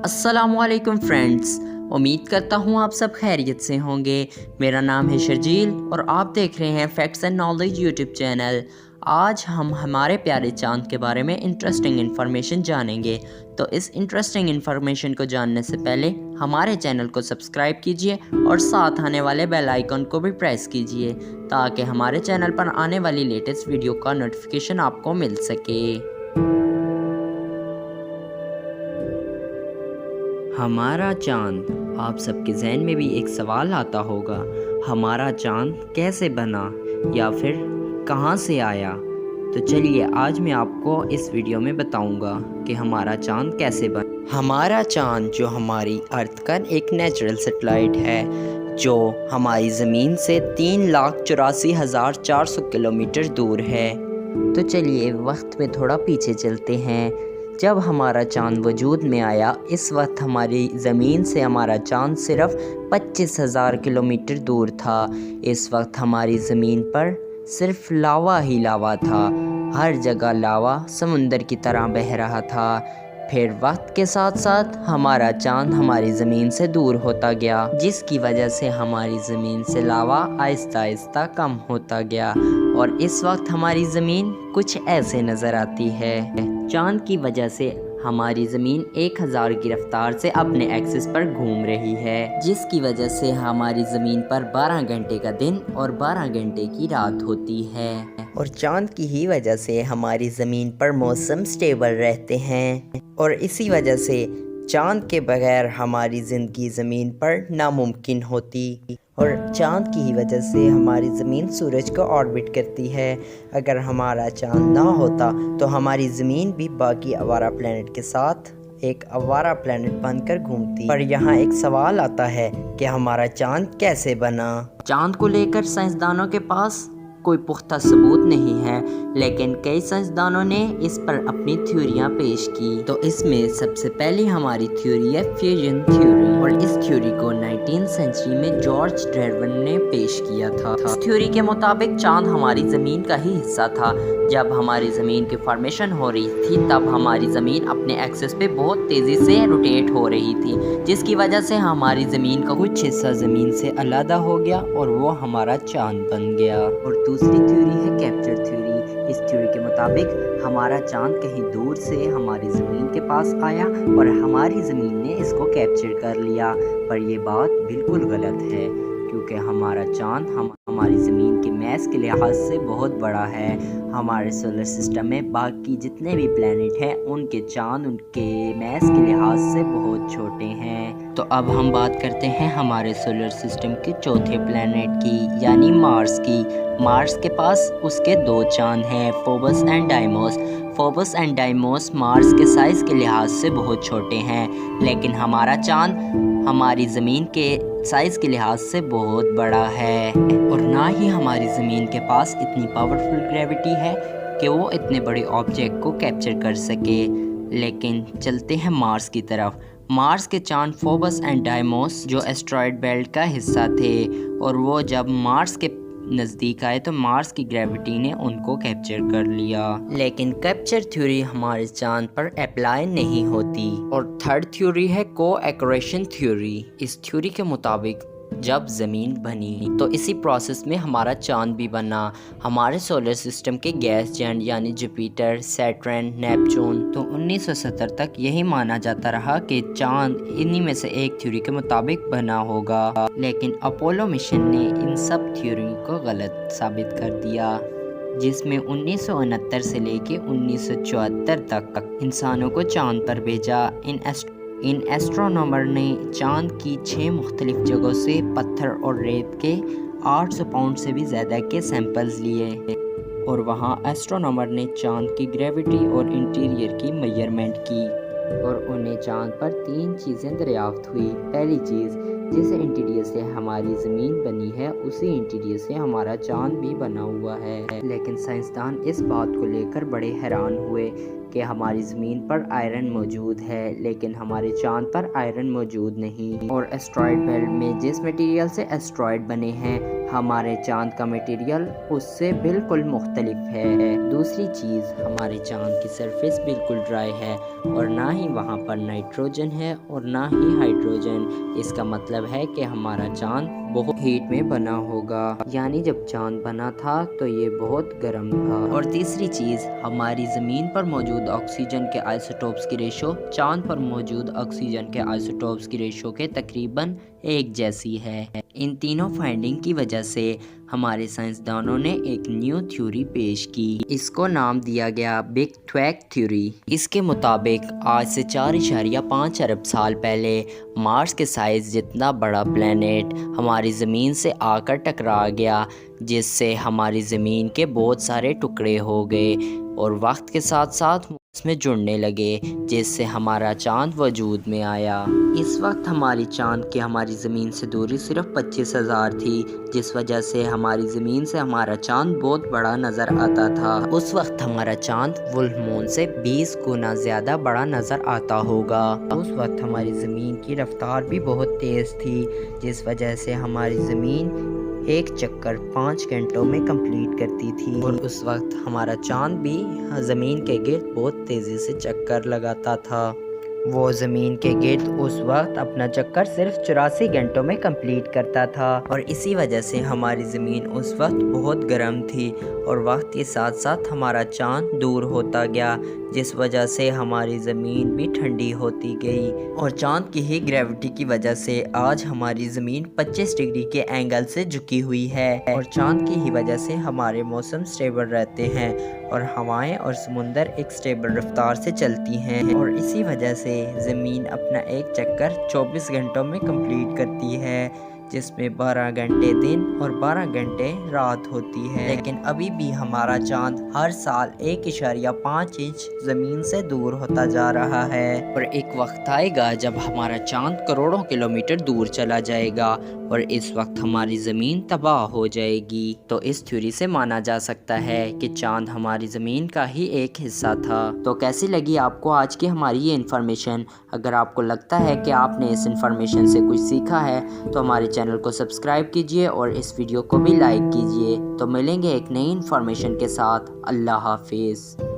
अस्सलामुअलैकुम फ्रेंड्स, उम्मीद करता हूँ आप सब खैरियत से होंगे। मेरा नाम है शर्जील और आप देख रहे हैं facts and knowledge YouTube channel. आज हम हमारे प्यारे चांद के बारे में इंटरेस्टिंग इन्फॉर्मेशन जानेंगे। तो इस इंटरेस्टिंग इन्फॉर्मेशन को जानने से पहले हमारे चैनल को सब्सक्राइब कीजिए और साथ आने वाले बेल आइकन को भी प्रेस कीजिए ताकि हमारे चैनल पर आने वाली लेटेस्ट वीडियो का नोटिफिकेशन आपको मिल सके। हमारा चांद, आप सबके जहन में भी एक सवाल आता होगा, हमारा चांद कैसे बना या फिर कहाँ से आया। तो चलिए आज मैं आपको इस वीडियो में बताऊंगा कि हमारा चांद कैसे बना। हमारा चांद जो हमारी अर्थ का एक नेचुरल सैटेलाइट है जो हमारी ज़मीन से 3,84,400 किलोमीटर दूर है। तो चलिए वक्त में थोड़ा पीछे चलते हैं। जब हमारा चांद वजूद में आया, इस वक्त हमारी ज़मीन से हमारा चांद सिर्फ 25,000 किलोमीटर दूर था। इस वक्त हमारी ज़मीन पर सिर्फ लावा ही लावा था, हर जगह लावा समुंदर की तरह बह रहा था। फिर वक्त के साथ साथ हमारा चांद हमारी ज़मीन से दूर होता गया, जिसकी वजह से हमारी ज़मीन से लावा आहिस्ता आहिस्ता कम होता गया और इस वक्त हमारी ज़मीन कुछ ऐसे नज़र आती है। चांद की वजह से हमारी ज़मीन 1000 की रफ्तार से अपने एक्सिस पर घूम रही है, जिसकी वजह से हमारी ज़मीन पर 12 घंटे का दिन और 12 घंटे की रात होती है। और चांद की ही वजह से हमारी ज़मीन पर मौसम स्टेबल रहते हैं और इसी वजह से चांद के बगैर हमारी ज़िंदगी ज़मीन पर नामुमकिन होती। और चांद की ही वजह से हमारी ज़मीन सूरज को ऑर्बिट करती है। अगर हमारा चांद ना होता तो हमारी ज़मीन भी बाकी आवारा प्लैनेट के साथ एक आवारा प्लैनेट बनकर घूमती। पर यहाँ एक सवाल आता है कि हमारा चांद कैसे बना। चांद को लेकर साइंसदानों के पास कोई पुख्ता सबूत नहीं है, लेकिन कई साइंसदानों ने इस पर अपनी थ्योरियां पेश की। तो इसमें सबसे पहली हमारी थ्योरी है फ्यूजन थ्योरी, और इस थ्योरी को 19th सेंचुरी में जॉर्ज डार्विन ने पेश किया था। इस थ्योरी के मुताबिक चांद हमारी ज़मीन का ही हिस्सा था। जब हमारी ज़मीन की फॉर्मेशन हो रही थी तब हमारी ज़मीन अपने एक्सिस पे बहुत तेज़ी से रोटेट हो रही थी, जिसकी वजह से हमारी ज़मीन का कुछ हिस्सा ज़मीन से अलग हो गया और वो हमारा चांद बन गया। और दूसरी थ्योरी है कैप्चर थ्योरी। इस थ्योरी के मुताबिक हमारा चांद कहीं दूर से हमारी ज़मीन के पास आया और हमारी ज़मीन ने इसको कैप्चर कर लिया। पर ये बात बिल्कुल गलत है, क्योंकि हमारा चांद हमारी ज़मीन के मैस के लिहाज से बहुत बड़ा है। हमारे सोलर सिस्टम में बाकी जितने भी प्लैनेट हैं उनके चांद उनके मैस के लिहाज से बहुत छोटे हैं। तो अब हम बात करते हैं हमारे सोलर सिस्टम के चौथे प्लैनेट की, यानी मार्स की। मार्स के पास उसके 2 चांद हैं, Phobos and Deimos. Phobos and Deimos Mars के साइज़ के लिहाज से बहुत छोटे हैं, लेकिन हमारा चांद हमारी ज़मीन के साइज़ के लिहाज से बहुत बड़ा है। और ना ही हमारी ज़मीन के पास इतनी पावरफुल ग्रेविटी है कि वो इतने बड़े ऑब्जेक्ट को कैप्चर कर सके। लेकिन चलते हैं मार्स की तरफ। मार्स के चांद फोबस एंड डाइमोस जो एस्ट्रॉयड बेल्ट का हिस्सा थे, और वो जब मार्स के नज़दीक आए तो मार्स की ग्रेविटी ने उनको कैप्चर कर लिया। लेकिन कैप्चर थ्योरी हमारे चांद पर अप्लाई नहीं होती। और थर्ड थ्योरी है को-एक्रेशन थ्योरी। इस थ्योरी के मुताबिक जब ज़मीन बनी तो इसी प्रोसेस में हमारा चांद भी बना। हमारे सोलर सिस्टम के गैस जेंट यानी जुपिटर, सैटर्न, नेपच्यून, तो 1970 तक यही माना जाता रहा कि चांद इन्हीं में से एक थ्योरी के मुताबिक बना होगा। लेकिन अपोलो मिशन ने इन सब थ्योरी को गलत साबित कर दिया, जिसमें 1969 से लेके 1974 तक इंसानों को चांद पर भेजा। इन एस्ट्रोनॉमर ने चांद की 6 मुख्तलिफ जगहों से पत्थर और रेत के 800 पाउंड से भी ज़्यादा के सैंपल्स लिए और वहाँ एस्ट्रोनॉमर ने चांद की ग्रेविटी और इंटीरियर की मेजरमेंट की और उन्हें चांद पर 3 चीज़ें दरियाफ्त हुई। पहली चीज़, जिस इंटीरियर से हमारी ज़मीन बनी है उसी इंटीरियर से हमारा चांद भी बना हुआ है। लेकिन साइंसदान इस बात को लेकर बड़े हैरान हुए کہ ہماری زمین پر آئرن موجود ہے لیکن ہمارے چاند پر آئرن موجود نہیں، اور ایسٹرائڈ بیلٹ میں جس مٹیریل سے ایسٹرائڈ بنے ہیں ہمارے چاند کا مٹیریل اس سے بالکل مختلف ہے۔ دوسری چیز، ہمارے چاند کی سرفیس بالکل ڈرائی ہے اور نہ ہی وہاں پر نائٹروجن ہے اور نہ ہی ہائیڈروجن۔ اس کا مطلب ہے کہ ہمارا چاند بہت ہیٹ میں بنا ہوگا، یعنی جب چاند بنا تھا تو یہ بہت گرم تھا۔ اور تیسری چیز، ہماری زمین پر موجود آکسیجن کے آئسوٹوپس کی ریشو چاند پر موجود آکسیجن کے آئسوٹوپس کی ریشو کے تقریباً ایک جیسی ہے۔ ان تینوں فائنڈنگ کی وجہ سے ہمارے سائنسدانوں نے ایک نیو تھیوری پیش کی، اس کو نام دیا گیا بگ ٹویک تھیوری۔ اس کے مطابق آج سے 4.5 ارب سال پہلے مارس کے سائز جتنا بڑا پلینٹ ہماری زمین سے آ کر ٹکرا گیا، جس سے ہماری زمین کے بہت سارے ٹکڑے ہو گئے اور وقت کے ساتھ ساتھ اس میں جڑنے لگے، جس سے ہمارا چاند وجود میں آیا۔ اس وقت ہماری چاند کی ہماری زمین سے دوری صرف 25,000 تھی، جس وجہ سے ہماری زمین سے ہمارا چاند بہت بڑا نظر آتا تھا۔ اس وقت ہمارا چاند وولف مون سے 20 گنا زیادہ بڑا نظر آتا ہوگا۔ اس وقت ہماری زمین کی رفتار بھی بہت تیز تھی، جس وجہ سے ہماری زمین ایک چکر 5 گھنٹوں میں کمپلیٹ کرتی تھی، اور اس وقت ہمارا چاند بھی زمین کے گرد بہت تیزی سے چکر لگاتا تھا۔ وہ زمین کے گرد اس وقت اپنا چکر صرف 84 گھنٹوں میں کمپلیٹ کرتا تھا، اور اسی وجہ سے ہماری زمین اس وقت بہت گرم تھی اور وقت کے ساتھ ساتھ ہمارا چاند دور ہوتا گیا، جس وجہ سے ہماری زمین بھی ٹھنڈی ہوتی گئی، اور چاند کی ہی گریوٹی کی وجہ سے آج ہماری زمین 25 ڈگری کے اینگل سے جھکی ہوئی ہے، اور چاند کی ہی وجہ سے ہمارے موسم سٹیبل رہتے ہیں اور ہوائیں اور سمندر ایک سٹیبل رفتار سے چلتی ہیں، اور اسی وجہ سے زمین اپنا ایک چکر 24 گھنٹوں میں کمپلیٹ کرتی ہے، جس میں 12 گھنٹے دن اور 12 گھنٹے رات ہوتی ہے۔ لیکن ابھی بھی ہمارا چاند ہر سال 1.5 انچ زمین سے دور ہوتا جا رہا ہے، اور ایک وقت آئے گا جب ہمارا چاند کروڑوں کلومیٹر دور چلا جائے گا اور اس وقت ہماری زمین تباہ ہو جائے گی۔ تو اس تھیوری سے مانا جا سکتا ہے کہ چاند ہماری زمین کا ہی ایک حصہ تھا۔ تو کیسی لگی آپ کو آج کی ہماری یہ انفارمیشن؟ اگر آپ کو لگتا ہے کہ آپ نے اس انفارمیشن سے کچھ سیکھا ہے تو ہمارے چینل کو سبسکرائب کیجئے اور اس ویڈیو کو بھی لائک کیجئے۔ تو ملیں گے ایک نئی انفارمیشن کے ساتھ۔ اللہ حافظ۔